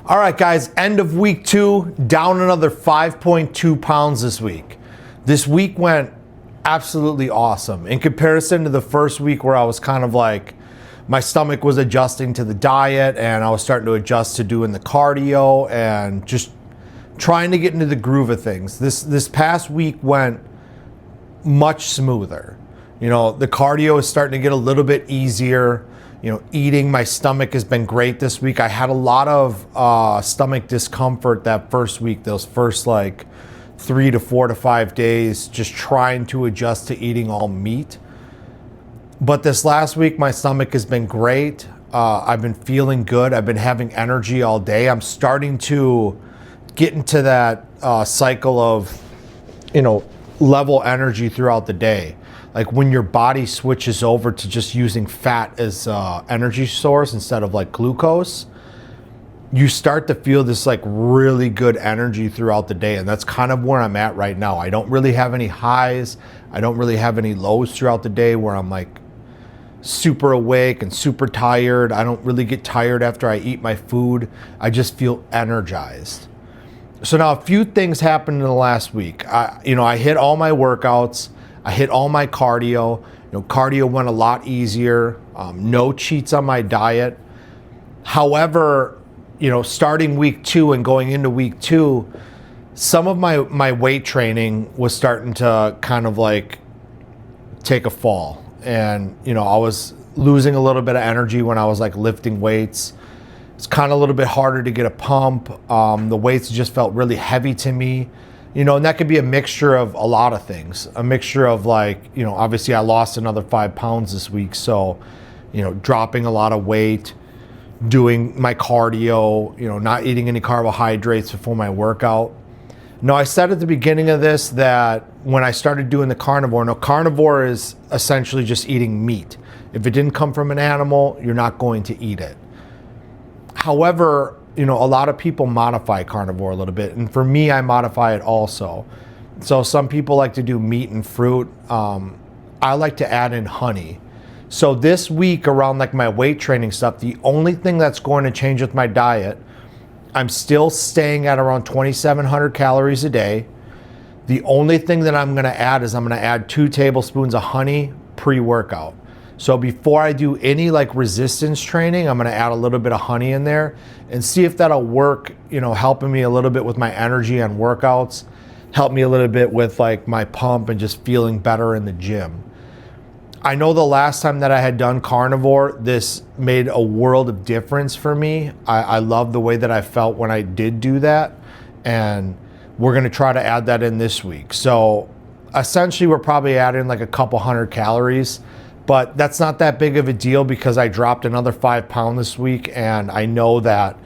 All right, guys, end of week 2, down another 5.2 pounds this week. This week went absolutely awesome. In comparison to the first week where I was kind of like, my stomach was adjusting to the diet and I was starting to adjust to doing the cardio and just trying to get into the groove of things. This past week went much smoother. You know, the cardio is starting to get a little bit easier. You know, eating, my stomach has been great this week. I had a lot of stomach discomfort that first week, those first like 3 to 4 to 5 days, just trying to adjust to eating all meat. But this last week, my stomach has been great. I've been feeling good. I've been having energy all day. I'm starting to get into that cycle of, you know, level energy throughout the day. Like when your body switches over to just using fat as energy source instead of like glucose, you start to feel this like really good energy throughout the day. And that's kind of where I'm at right now. I don't really have any highs. I don't really have any lows throughout the day where I'm like super awake and super tired. I don't really get tired after I eat my food. I just feel energized. So now a few things happened in the last week. I hit all my workouts. I hit all my cardio. Cardio went a lot easier. No cheats on my diet. However, starting week 2 and going into week 2, some of my weight training was starting to kind of like take a fall. And, I was losing a little bit of energy when I was like lifting weights. It's kind of a little bit harder to get a pump. The weights just felt really heavy to me. And that could be a mixture of a lot of things. A mixture of like, obviously I lost another 5 pounds this week. So, dropping a lot of weight, doing my cardio, not eating any carbohydrates before my workout. Now, I said at the beginning of this that when I started doing the carnivore, carnivore is essentially just eating meat. If it didn't come from an animal, you're not going to eat it. However, a lot of people modify carnivore a little bit. And for me, I modify it also. So some people like to do meat and fruit. I like to add in honey. So this week around like my weight training stuff, the only thing that's going to change with my diet, I'm still staying at around 2,700 calories a day. The only thing that I'm going to add is I'm going to add 2 tablespoons of honey pre-workout. So before I do any like resistance training, I'm going to add a little bit of honey in there and see if that'll work, helping me a little bit with my energy on workouts, help me a little bit with like my pump and just feeling better in the gym. I know the last time that I had done carnivore, this made a world of difference for me. I love the way that I felt when I did do that. And we're going to try to add that in this week. So essentially we're probably adding like a couple hundred calories. But that's not that big of a deal because I dropped another 5 pounds this week. And I know that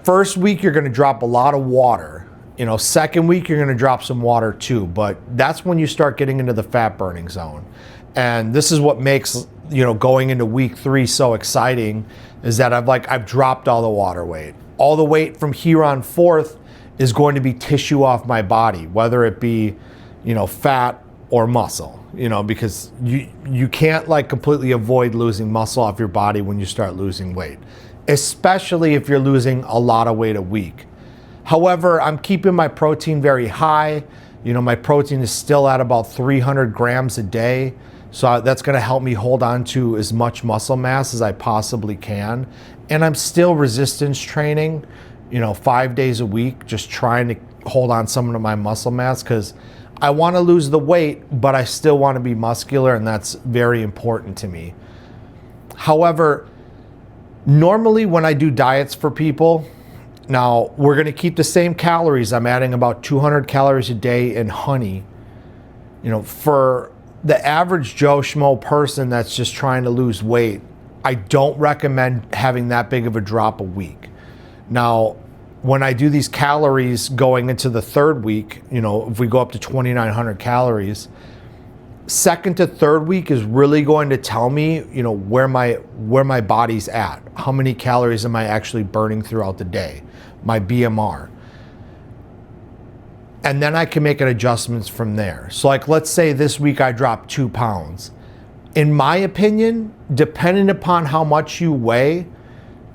first week you're going to drop a lot of water. Second week you're going to drop some water too. But that's when you start getting into the fat burning zone. And this is what makes, going into week 3 so exciting is that I've dropped all the water weight. All the weight from here on forth is going to be tissue off my body, whether it be, fat or muscle. Because you can't like completely avoid losing muscle off your body when you start losing weight, especially if you're losing a lot of weight a week. However, I'm keeping my protein very high. My protein is still at about 300 grams a day. So that's going to help me hold on to as much muscle mass as I possibly can. And I'm still resistance training, 5 days a week, just trying to hold on some of my muscle mass because I want to lose the weight, but I still want to be muscular, and that's very important to me. However, normally when I do diets for people, now we're going to keep the same calories. I'm adding about 200 calories a day in honey. For the average Joe Schmo person that's just trying to lose weight, I don't recommend having that big of a drop a week. Now, when I do these calories going into the 3rd week, if we go up to 2,900 calories, 2nd to 3rd week is really going to tell me, where my body's at. How many calories am I actually burning throughout the day? My BMR. And then I can make adjustments from there. So like, let's say this week I dropped 2 pounds. In my opinion, depending upon how much you weigh,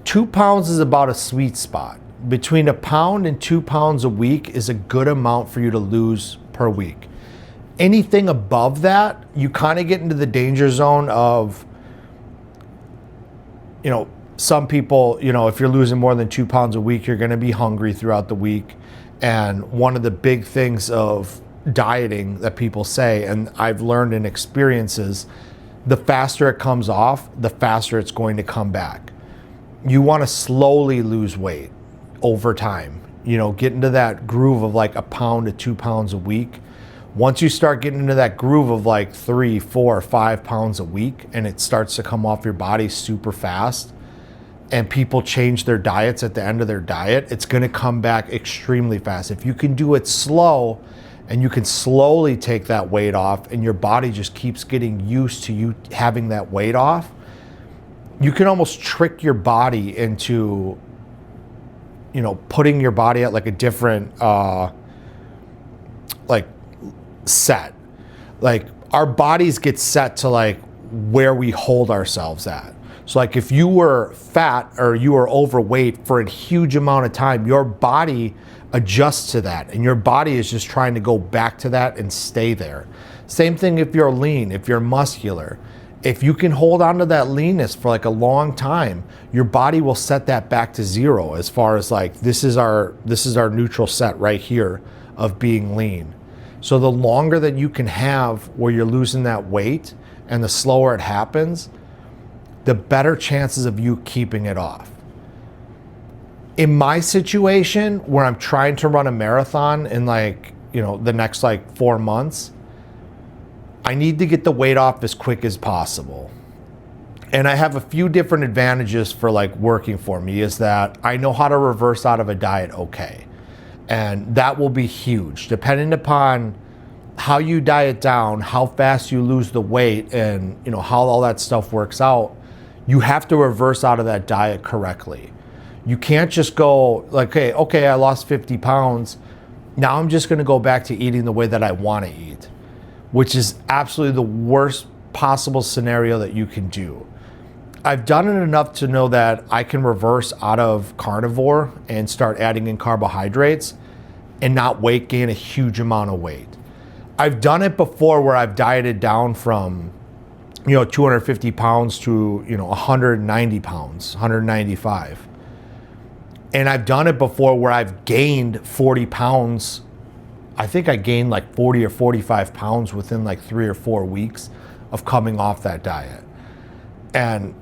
2 pounds is about a sweet spot. Between 1 pound and 2 pounds a week is a good amount for you to lose per week. Anything above that, you kind of get into the danger zone of, some people, if you're losing more than 2 pounds a week, you're going to be hungry throughout the week. And one of the big things of dieting that people say, and I've learned in experiences, the faster it comes off, the faster it's going to come back. You want to slowly lose weight over time, get into that groove of like 1 pound to 2 pounds a week. Once you start getting into that groove of like 3, 4, 5 pounds a week, and it starts to come off your body super fast, and people change their diets at the end of their diet, it's going to come back extremely fast. If you can do it slow, and you can slowly take that weight off, and your body just keeps getting used to you having that weight off, you can almost trick your body into, putting your body at like a different, set. Like our bodies get set to like where we hold ourselves at. So like if you were fat or you were overweight for a huge amount of time, your body adjusts to that, and your body is just trying to go back to that and stay there. Same thing if you're lean, if you're muscular. If you can hold on to that leanness for like a long time, your body will set that back to zero as far as like this is our neutral set right here of being lean. So the longer that you can have where you're losing that weight and the slower it happens, the better chances of you keeping it off. In my situation where I'm trying to run a marathon in the next 4 months, I need to get the weight off as quick as possible. And I have a few different advantages for working for me, is that I know how to reverse out of a diet okay. And that will be huge. Depending upon how you diet down, how fast you lose the weight, and how all that stuff works out, you have to reverse out of that diet correctly. You can't just go okay, I lost 50 pounds. Now I'm just gonna go back to eating the way that I wanna eat, which is absolutely the worst possible scenario that you can do. I've done it enough to know that I can reverse out of carnivore and start adding in carbohydrates and not weight gain a huge amount of weight. I've done it before where I've dieted down from 250 pounds to 190 pounds, 195. And I've done it before where I've gained 40 pounds. I think I gained 40 or 45 pounds within 3 or 4 weeks of coming off that diet. And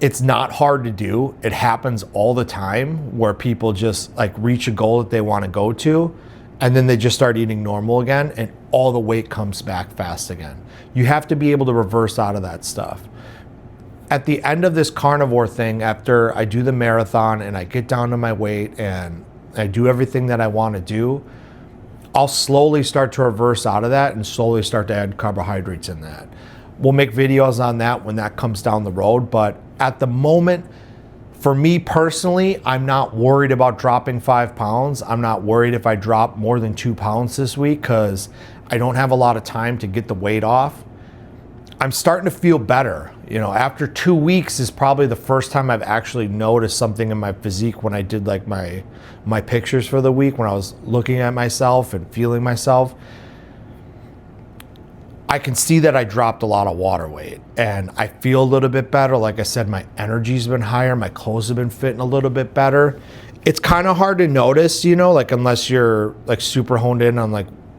it's not hard to do. It happens all the time where people just reach a goal that they want to go to, and then they just start eating normal again, and all the weight comes back fast again. You have to be able to reverse out of that stuff. At the end of this carnivore thing, after I do the marathon and I get down to my weight and I do everything that I want to do, I'll slowly start to reverse out of that and slowly start to add carbohydrates in that. We'll make videos on that when that comes down the road, but at the moment, for me personally, I'm not worried about dropping 5 pounds. I'm not worried if I drop more than 2 pounds this week because I don't have a lot of time to get the weight off. I'm starting to feel better. After 2 weeks is probably the first time I've actually noticed something in my physique when I did my pictures for the week, when I was looking at myself and feeling myself. I can see that I dropped a lot of water weight and I feel a little bit better. Like I said, my energy's been higher. My clothes have been fitting a little bit better. It's kind of hard to notice, unless you're super honed in on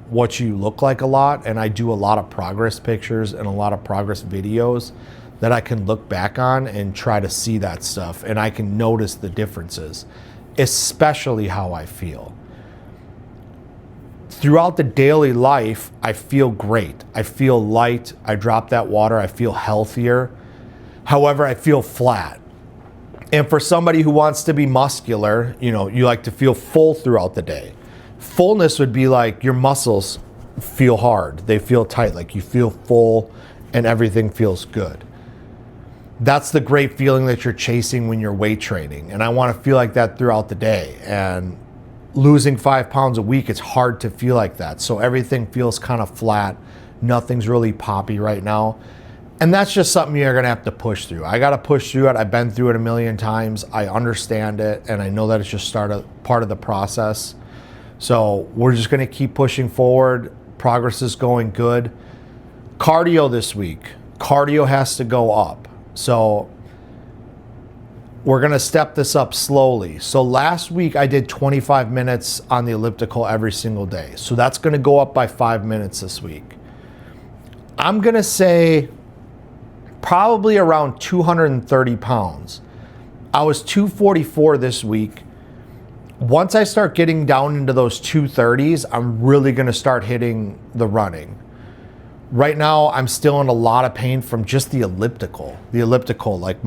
what you look like a lot. And I do a lot of progress pictures and a lot of progress videos that I can look back on and try to see that stuff. And I can notice the differences, especially how I feel. Throughout the daily life, I feel great. I feel light. I drop that water. I feel healthier. However, I feel flat. And for somebody who wants to be muscular, you like to feel full throughout the day. Fullness would be your muscles feel hard. They feel tight, you feel full and everything feels good. That's the great feeling that you're chasing when you're weight training. And I want to feel like that throughout the day. And losing 5 pounds a week, it's hard to feel like that. So everything feels kind of flat. Nothing's really poppy right now. And that's just something you're gonna have to push through. I gotta push through it. I've been through it a million times. I understand it, and I know that it's just part of the process. So we're just gonna keep pushing forward. Progress is going good. Cardio this week. Cardio has to go up. So we're gonna step this up slowly. So last week I did 25 minutes on the elliptical every single day. So that's gonna go up by 5 minutes this week. I'm gonna say probably around 230 pounds. I was 244 this week. Once I start getting down into those 230s, I'm really gonna start hitting the running. Right now, I'm still in a lot of pain from just the elliptical. The elliptical, like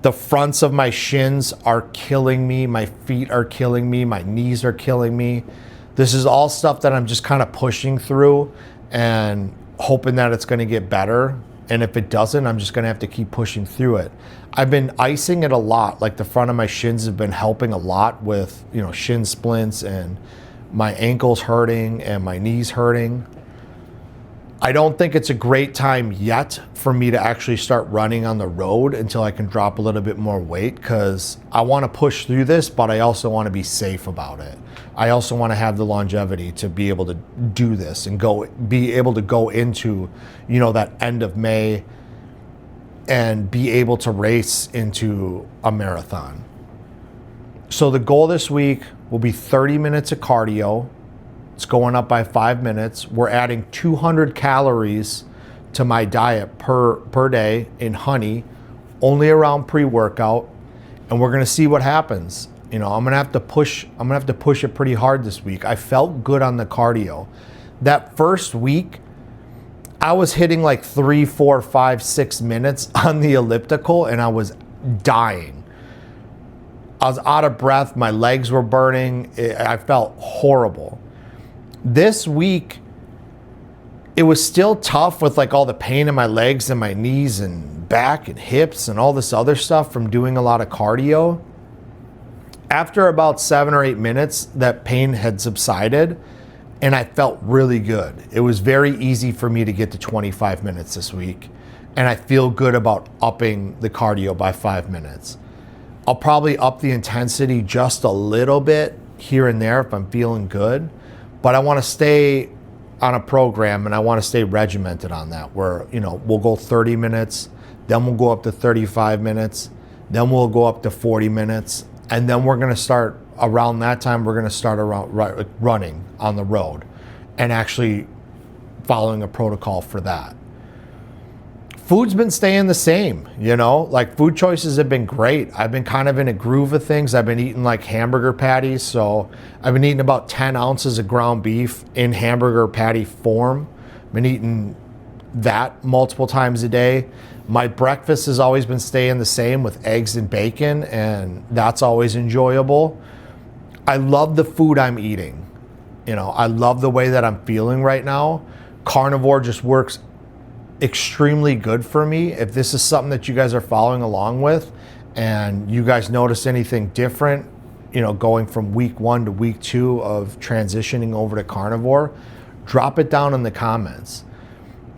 the fronts of my shins are killing me, my feet are killing me, my knees are killing me. This is all stuff that I'm just kind of pushing through and hoping that it's gonna get better. And if it doesn't, I'm just gonna have to keep pushing through it. I've been icing it a lot. Like the front of my shins have been helping a lot with, shin splints and my ankles hurting and my knees hurting. I don't think it's a great time yet for me to actually start running on the road until I can drop a little bit more weight, because I want to push through this, but I also want to be safe about it. I also want to have the longevity to be able to do this and be able to go into, that end of May and be able to race into a marathon. So the goal this week will be 30 minutes of cardio. It's going up by 5 minutes. We're adding 200 calories to my diet per day in honey, only around pre-workout, and we're gonna see what happens. I'm gonna have to push it pretty hard this week. I felt good on the cardio. That first week, I was hitting like 3, 4, 5, 6 minutes on the elliptical, and I was dying. I was out of breath. My legs were burning. I felt horrible. This week, it was still tough with like all the pain in my legs and my knees and back and hips and all this other stuff from doing a lot of cardio. After about 7 or 8 minutes, that pain had subsided and I felt really good. It was very easy for me to get to 25 minutes this week, and I feel good about upping the cardio by 5 minutes. I'll probably up the intensity just a little bit here and there if I'm feeling good. But I want to stay on a program, and I want to stay regimented on that, where, we'll go 30 minutes, then we'll go up to 35 minutes, then we'll go up to 40 minutes, and then we're going to start around that time, we're going to start around running on the road and actually following a protocol for that. Food's been staying the same, like food choices have been great. I've been kind of in a groove of things. I've been eating like hamburger patties. So I've been eating about 10 ounces of ground beef in hamburger patty form. I've been eating that multiple times a day. My breakfast has always been staying the same with eggs and bacon, and that's always enjoyable. I love the food I'm eating. I love the way that I'm feeling right now. Carnivore just works extremely good for me. If this is something that you guys are following along with and you guys notice anything different, going from week 1 to week 2 of transitioning over to carnivore, drop it down in the comments.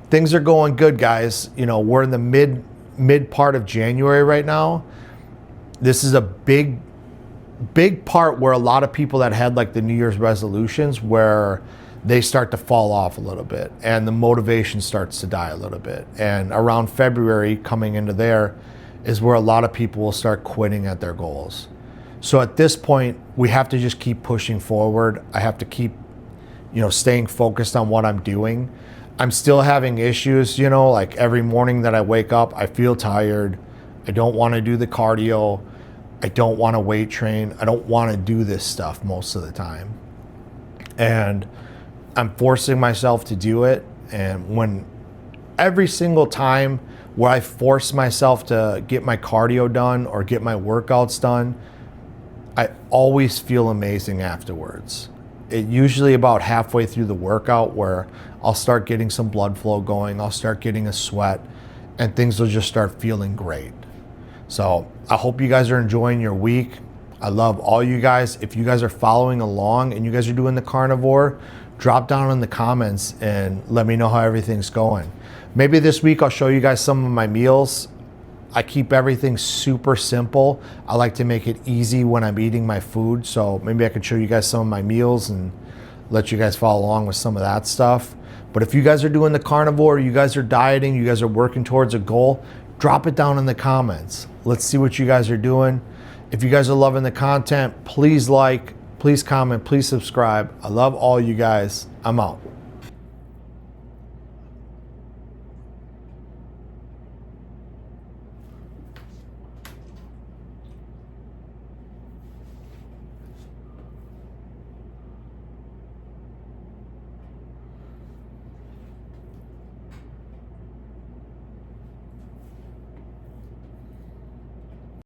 Things are going good, guys. We're in the mid part of January right now. This is a big part where a lot of people that had like the New Year's resolutions, where they start to fall off a little bit and the motivation starts to die a little bit. And around February, coming into there, is where a lot of people will start quitting at their goals. So at this point, we have to just keep pushing forward. I have to keep, staying focused on what I'm doing. I'm still having issues, like every morning that I wake up, I feel tired. I don't want to do the cardio. I don't want to weight train. I don't want to do this stuff most of the time. And I'm forcing myself to do it. And when every single time where I force myself to get my cardio done or get my workouts done, I always feel amazing afterwards. It usually about halfway through the workout where I'll start getting some blood flow going, I'll start getting a sweat, and things will just start feeling great. So I hope you guys are enjoying your week. I love all you guys. If you guys are following along and you guys are doing the carnivore, drop down in the comments and let me know how everything's going. Maybe this week I'll show you guys some of my meals. I keep everything super simple. I like to make it easy when I'm eating my food. So maybe I could show you guys some of my meals and let you guys follow along with some of that stuff. But if you guys are doing the carnivore, you guys are dieting, you guys are working towards a goal, drop it down in the comments. Let's see what you guys are doing. If you guys are loving the content, please like, please comment, please subscribe. I love all you guys. I'm out.